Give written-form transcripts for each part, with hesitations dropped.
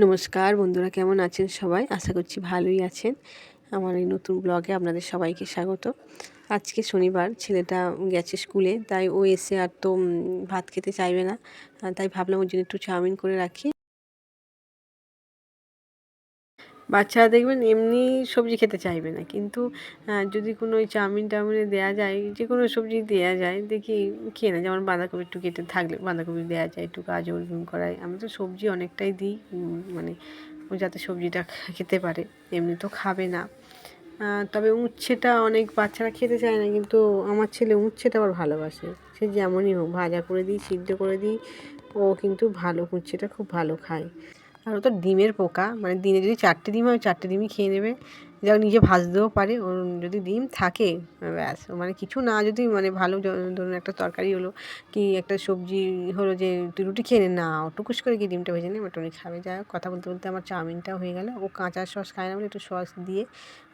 নমস্কার বন্ধুরা, কেমন আছেন সবাই? আশা করছি ভালোই আছেন। আমার এই নতুন ব্লগে আপনাদের সবাইকে স্বাগত। আজকে শনিবার, ছেলেটা গেছে স্কুলে, তাই ও এসে আর তো ভাত খেতে চাইবে না। তাই ভাবলাম ওর জন্য একটু চাউমিন করে রাখি। বাচ্চারা দেখবেন এমনি সবজি খেতে চাইবে না, কিন্তু যদি কোনো ওই চাউমিনে দেওয়া যায়, যে কোনো সবজি দেওয়া যায় দেখি খেয়ে না। যেমন বাঁধাকপি একটু কেটে থাকলে বাঁধাকপি দেওয়া যায়, একটু গাজর করাই। আমি তো সবজি অনেকটাই দিই, মানে ও যাতে সবজিটা খেতে পারে। এমনি তো খাবে না। তবে উচ্ছেটা অনেক বাচ্চারা খেতে চায় না, কিন্তু আমার ছেলে উচ্ছেটা আবার ভালোবাসে। সে যেমনই হোক, ভাজা করে দিই, সিদ্ধ করে দিই, ও কিন্তু ভালো উচ্ছেটা খুব ভালো খায়। আর ও তো ডিমের পোকা, মানে দিনে যদি 4টে ডিম হয় 4টে ডিমই খেয়ে নেবে। যা নিজে ভাজতেও পারে। ওর যদি ডিম থাকে ব্যাস, মানে কিছু না, যদি মানে ভালো ধরুন একটা তরকারি হলো কি একটা সবজি হলো, যে তুই রুটি খেয়ে নে, না ও টুকুস করে কি ডিমটা ভেজে নেবে, টনি খাবে। যাই হোক, কথা বলতে বলতে আমার চাউমিনটাও হয়ে গেল। ও কাঁচা সস খায় না বলে একটু সস দিয়ে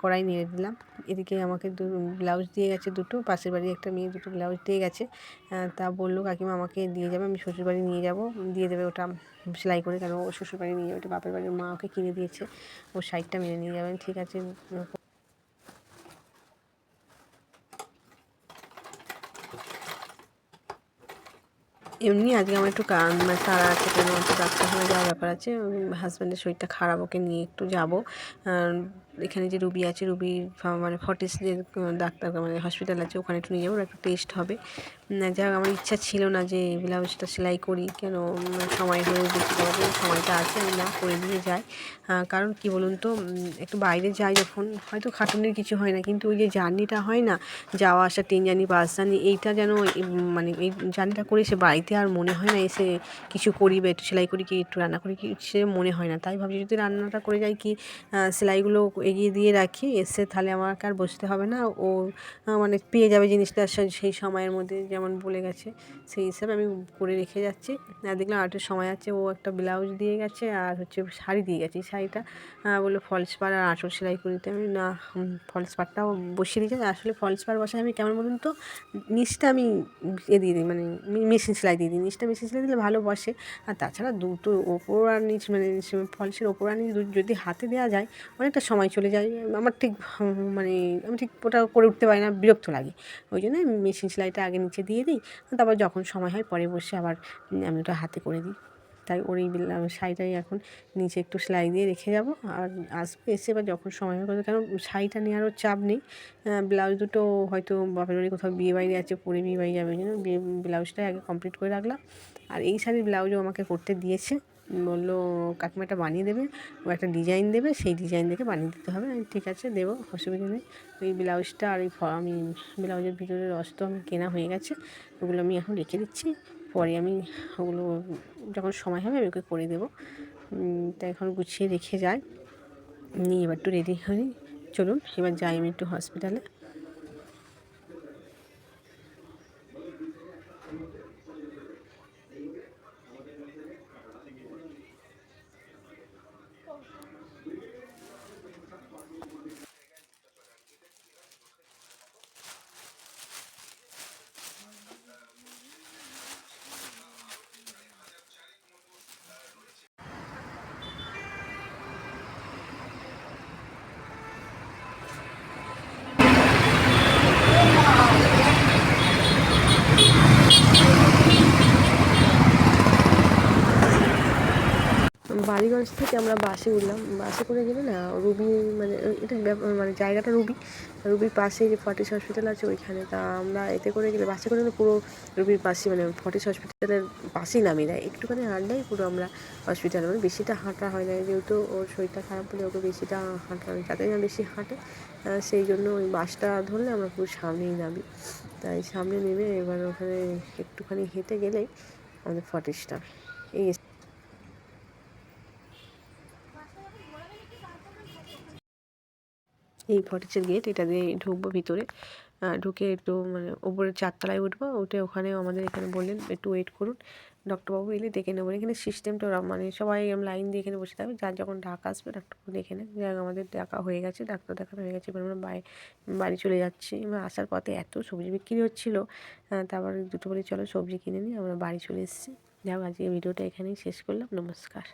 কড়াই নেড়ে দিলাম। এদিকে আমাকে ব্লাউজ দিয়ে গেছে দুটো, পাশের বাড়ি একটা মেয়ে দুটো ব্লাউজ দিয়ে গেছে। তা বললো কাকিমা আমাকে দিয়ে যাবে, আমি শ্বশুরবাড়ি নিয়ে যাব, দিয়ে দেবে ওটা সেলাই করে। কেন ও শ্বশুরবাড়ি নিয়ে যাবে, ওটা বাপের বাড়ির মা ওকে কিনে দিয়েছে, ওর সাইডটা মেনে নিয়ে যাবেন। ঠিক আছে। এমনি আজকে আমার একটু মানে তাড়া আছে, কেন একটু ডাক্তারখানা যাওয়ার ব্যাপার আছে। হাজব্যান্ডের শরীরটা খারাপ, ওকে নিয়ে একটু যাব। এখানে যে রুবি আছে, রুবির মানে ফর্টিস যে ডাক্তার মানে হসপিটাল আছে, ওখানে একটু নিয়ে যাবো, একটু টেস্ট হবে। যাই হোক, আমার ইচ্ছা ছিল না যে ব্লাউজটা সেলাই করি, কেন সময় হয়ে দেখতে পাবো, সময়টা আছে, আমি না করে দিয়ে যাই। কারণ কি বলুন তো, একটু বাইরে যাই যখন, হয়তো খাটুনির কিছু হয় না, কিন্তু ওই যে জার্নিটা হয় না, যাওয়া আসা, ট্রেন জার্নি, বাস জার্নি, এইটা যেন মানে এই জার্নিটা করে সে বাড়িতে আর মনে হয় না এসে কিছু করি বা একটু সেলাই করি কি একটু রান্না করি কি, সে মনে হয় না। তাই ভাবছি যদি রান্নাটা করে যাই, কি সেলাইগুলো এগিয়ে দিয়ে রাখি, এসে তাহলে আমাকে আর বসতে হবে না। ও মানে পেয়ে যাবে জিনিসটা সেই সময়ের মধ্যে, যেমন বলে গেছে সেই হিসাবে আমি করে রেখে যাচ্ছি। দেখলাম আরেকটু সময় আছে, ও একটা ব্লাউজ দিয়ে গেছে আর হচ্ছে শাড়ি দিয়ে গেছে। এই শাড়িটা বললো ফলস পাড় আর আঁচল সেলাই করে দিতে। আমি না, ফলস পাড়টাও বসিয়ে দিয়েছি। আসলে ফলস পাড় বসায় আমি কেমন বলুন তো, নিচটা আমি দিয়ে দিই, মানে মেশিন সেলাই দিয়ে দিই। নিচটা মেশিন সেলাই দিলে ভালো বসে। আর তাছাড়া দুটো ওপর আর নিচ, মানে ফলসের ওপর আর নিচ যদি হাতে দেওয়া যায়, অনেকটা সময় চলে যায়। আমার ঠিক মানে আমি ঠিক ওটা করে উঠতে পারি না, বিরক্ত লাগে। ওই জন্য আমি মেশিন সেলাইটা আগে নিচে দিয়ে দিই, তারপর যখন সময় হয় পরে বসে আবার আমি ওটা হাতে করে দিই। তাই ওর এই শাড়িটাই এখন নিচে একটু সেলাই দিয়ে রেখে যাব, আর আসবে এসে বা যখন সময় হবে। কারণ শাড়িটা নেওয়ারও চাপ নেই। ব্লাউজ দুটো হয়তো বাপের বাড়ি কোথাও বিয়ে বাড়ি আছে, পরে বিয়ে বাড়ি যাবে, ওই জন্য ব্লাউজটাই আগে কমপ্লিট করে রাখলাম। আর এই শাড়ির ব্লাউজও আমাকে করতে দিয়েছে, বললো কাকিমা এটা বানিয়ে দেবে, ও একটা ডিজাইন দেবে, সেই ডিজাইন দেখে বানিয়ে দিতে হবে। আমি ঠিক আছে দেবো, অসুবিধা নেই। ওই ব্লাউজটা আর ওই আমি ব্লাউজের ভিতরের অস্ত্র আমি কেনা হয়ে গেছে, ওগুলো আমি এখন রেখে দিচ্ছি। পরে আমি ওগুলো যখন সময় হবে আমি ওকে করে দেবো। তাই এখন গুছিয়ে রেখে যাই, নিয়ে এবার একটু রেডি হই। চলুন এবার যাই আমি একটু হসপিটালে। বালিগঞ্জ থেকে আমরা বাসে উঠলাম। বাসে করে গেলে না, রুবি মানে এটা মানে জায়গাটা রুবির পাশে যে ফর্টিস হসপিটাল আছে ওইখানে। তা আমরা এতে করে গেলে, বাসে করে গেলে পুরো রুবির পাশে, মানে ফর্টিস হসপিটালের পাশেই নামিয়ে দেয়। একটুখানি হাঁটলেই পুরো আমরা হসপিটাল, মানে বেশিটা হাঁটা হয় না, যেহেতু ওর শরীরটা খারাপ বলে ওকে বেশিটা হাঁটা হয়, যাতে না বেশি হাঁটে। সেই জন্য ওই বাসটা ধরলে আমরা পুরো সামনেই নামি। তাই সামনে নেমে এবার ওখানে একটুখানি হেঁটে গেলেই আমাদের ফর্টিসটা। এই এই ফটিকছড়ি গেট, এটা দিয়ে ঢুকবো ভিতরে। ঢুকে একটু মানে ওপরে 4তলায় উঠবো, উঠে ওখানে আমাদের এখানে বললেন একটু ওয়েট করুন, ডক্টরবাবু এলে ডেকে নেবেন। এখানে সিস্টেমটা মানে সবাই লাইন দিয়ে এখানে বসে থাকবে, যার যখন ডাক আসবে ডাক্তারবাবু দেখে নেন। যাই হোক, আমাদের ডাকা হয়ে গেছে, ডাক্তার দেখানো হয়ে গেছে। এবার আমরা বাড়ি চলে যাচ্ছি। এবার আসার পথে এত সবজি বিক্রি হচ্ছিলো, তারপর দুটো বলে চলো সবজি কিনে নিই, আমরা বাড়ি চলে এসেছি। যাই হোক, আজকে ভিডিওটা এখানেই শেষ করলাম। নমস্কার।